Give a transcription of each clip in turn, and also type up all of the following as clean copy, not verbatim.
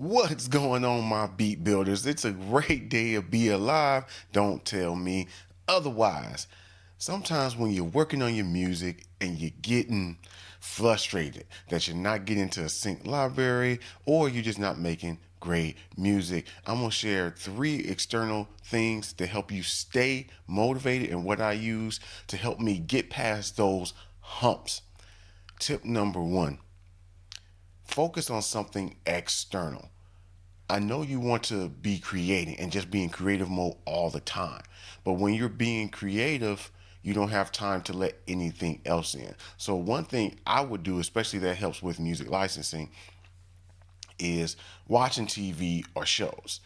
What's going on, my beat builders? It's a great day to be alive. Don't tell me otherwise. Sometimes when you're working on your music and you're getting frustrated that you're not getting to a sync library or you're just not making great music, I'm going to share 3 external things to help you stay motivated and what I use to help me get past those humps. Tip number 1, focus on something external. I know you want to be creating and just be in creative mode all the time. But when you're being creative, you don't have time to let anything else in. So one thing I would do, especially that helps with music licensing, is watching TV or shows.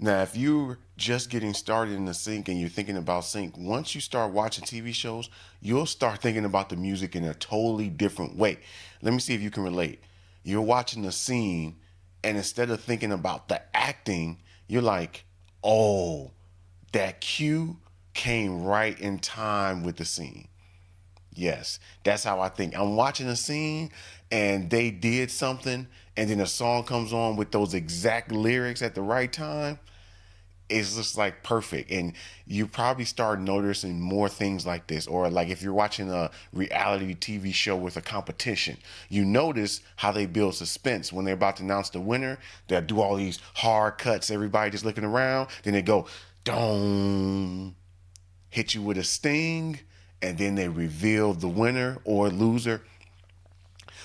Now, if you're just getting started in the sync and you're thinking about sync, once you start watching TV shows, you'll start thinking about the music in a totally different way. Let me see if you can relate. You're watching the scene, and instead of thinking about the acting, you're like, oh, that cue came right in time with the scene. Yes, that's how I think. I'm watching a scene and they did something, and then a song comes on with those exact lyrics at the right time. It's just like perfect. And you probably start noticing more things like this. Or like if you're watching a reality TV show with a competition, you notice how they build suspense. When they're about to announce the winner, they'll do all these hard cuts, everybody just looking around. Then they go, don't hit you with a sting, and then they reveal the winner or loser.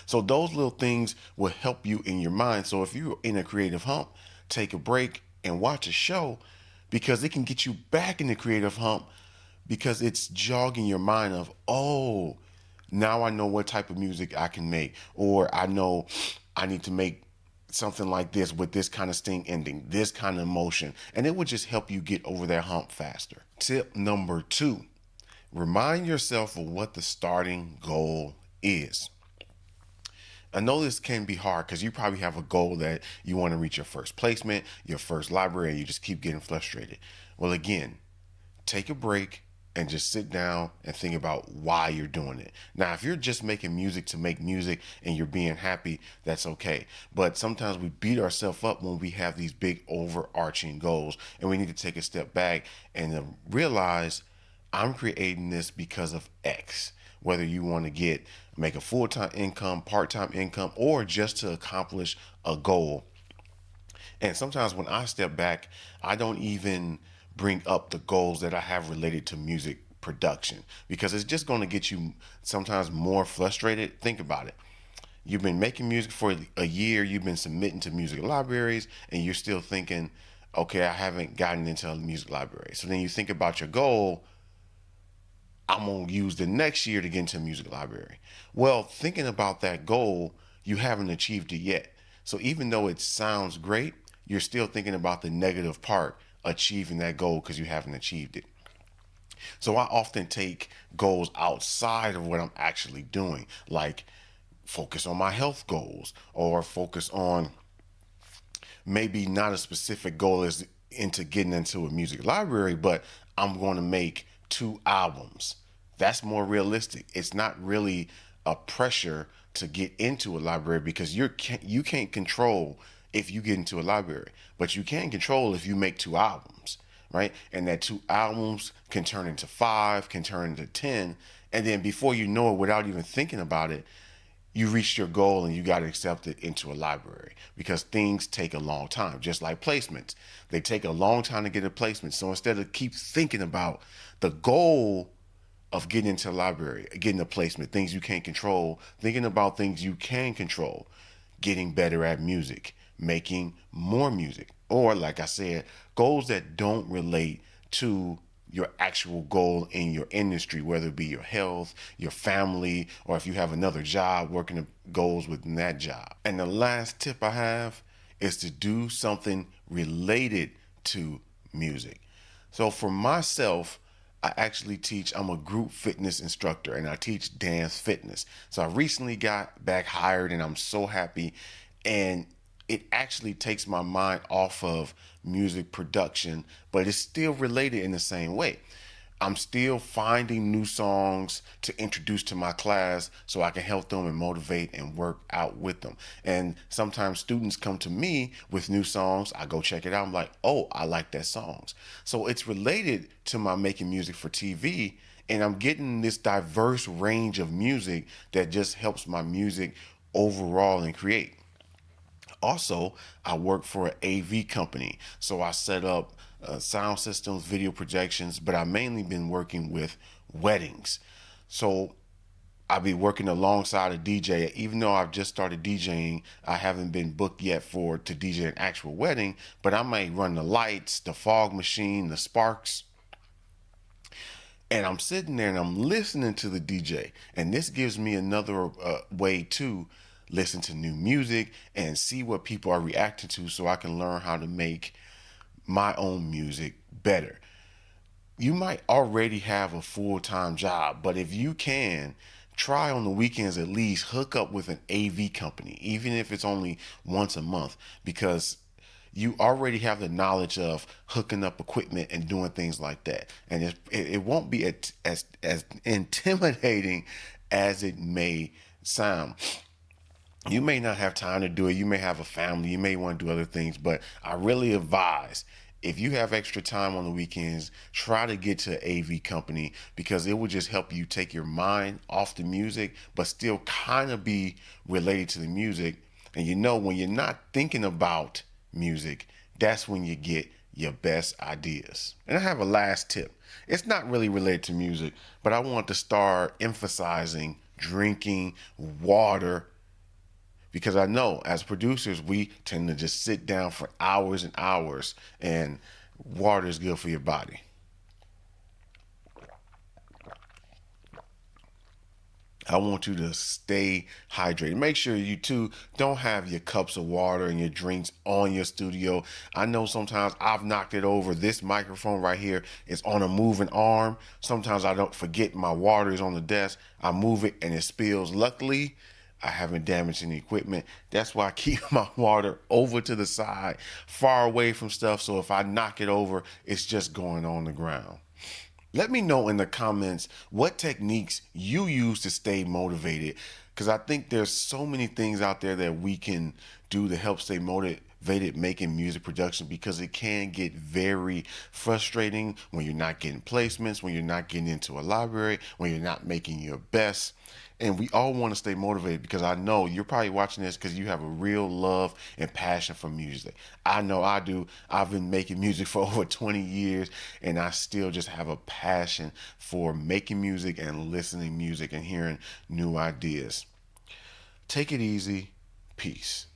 So those little things will help you in your mind. So if you're in a creative hump, take a break and watch a show because it can get you back in the creative hump because it's jogging your mind of, oh, now I know what type of music I can make, or I know I need to make something like this with this kind of sting ending, this kind of emotion, and it would just help you get over that hump faster. Tip number 2, remind yourself of what the starting goal is. I know this can be hard because you probably have a goal that you want to reach your first placement, your first library, and you just keep getting frustrated. Well, again, take a break and just sit down and think about why you're doing it. Now, if you're just making music to make music and you're being happy, that's okay. But sometimes we beat ourselves up when we have these big overarching goals, and we need to take a step back and realize I'm creating this because of X. Whether you want to make a full-time income, part-time income, or just to accomplish a goal. And sometimes when I step back, I don't even bring up the goals that I have related to music production because it's just going to get you sometimes more frustrated. Think about it. You've been making music for a year, you've been submitting to music libraries, and you're still thinking, okay, I haven't gotten into a music library. So then you think about your goal, I'm going to use the next year to get into a music library. Well, thinking about that goal, you haven't achieved it yet. So even though it sounds great, you're still thinking about the negative part, achieving that goal because you haven't achieved it. So I often take goals outside of what I'm actually doing, like focus on my health goals or focus on maybe not a specific goal as into getting into a music library, but I'm going to make 2 albums. That's more realistic. It's not really a pressure to get into a library because you can't control if you get into a library, but you can control if you make 2 albums, right? And that 2 albums can turn into 5, can turn into 10, and then before you know it, without even thinking about it, you reached your goal and you got accepted into a library because things take a long time, just like placements. They take a long time to get a placement. So instead of keep thinking about the goal of getting into a library, getting a placement, things you can't control, thinking about things you can control, getting better at music, making more music, or like I said, goals that don't relate to your actual goal in your industry, whether it be your health, your family, or if you have another job, working goals within that job. And the last tip I have is to do something related to music. So for myself, I actually teach, I'm a group fitness instructor and I teach dance fitness. So I recently got back hired and I'm so happy. And it actually takes my mind off of music production, but it's still related in the same way. I'm still finding new songs to introduce to my class so I can help them and motivate and work out with them. And sometimes students come to me with new songs. I go check it out. I'm like, oh, I like that songs. So it's related to my making music for TV. And I'm getting this diverse range of music that just helps my music overall and create. Also, I work for an AV company, so I set up sound systems, video projections, but I've mainly been working with weddings. So I'll be working alongside a DJ. Even though I've just started DJing, I haven't been booked yet for to DJ an actual wedding, but I might run the lights, the fog machine, the sparks, and I'm sitting there and I'm listening to the DJ, and this gives me another way to listen to new music and see what people are reacting to, so I can learn how to make my own music better. You might already have a full-time job, but if you can, try on the weekends at least hook up with an AV company, even if it's only once a month, because you already have the knowledge of hooking up equipment and doing things like that, and it won't be as intimidating as it may sound. You may not have time to do it. You may have a family. You may want to do other things, but I really advise, if you have extra time on the weekends, try to get to an AV company, because it will just help you take your mind off the music, but still kind of be related to the music. And when you're not thinking about music, that's when you get your best ideas. And I have a last tip. It's not really related to music, but I want to start emphasizing drinking water, because I know as producers we tend to just sit down for hours and hours, and water is good for your body. I want you to stay hydrated. Make sure you too don't have your cups of water and your drinks on your studio. I know sometimes I've knocked it over. This microphone right here is on a moving arm. Sometimes I don't forget my water is on the desk. I move it and it spills. Luckily, I haven't damaged any equipment. That's why I keep my water over to the side, far away from stuff. So if I knock it over, it's just going on the ground. Let me know in the comments what techniques you use to stay motivated, because I think there's so many things out there that we can do to help stay motivated making music production, because it can get very frustrating when you're not getting placements, when you're not getting into a library, when you're not making your best. And we all want to stay motivated, because I know you're probably watching this because you have a real love and passion for music. I know I do. I've been making music for over 20 years, and I still just have a passion for making music and listening music and hearing new ideas. Take it easy. Peace.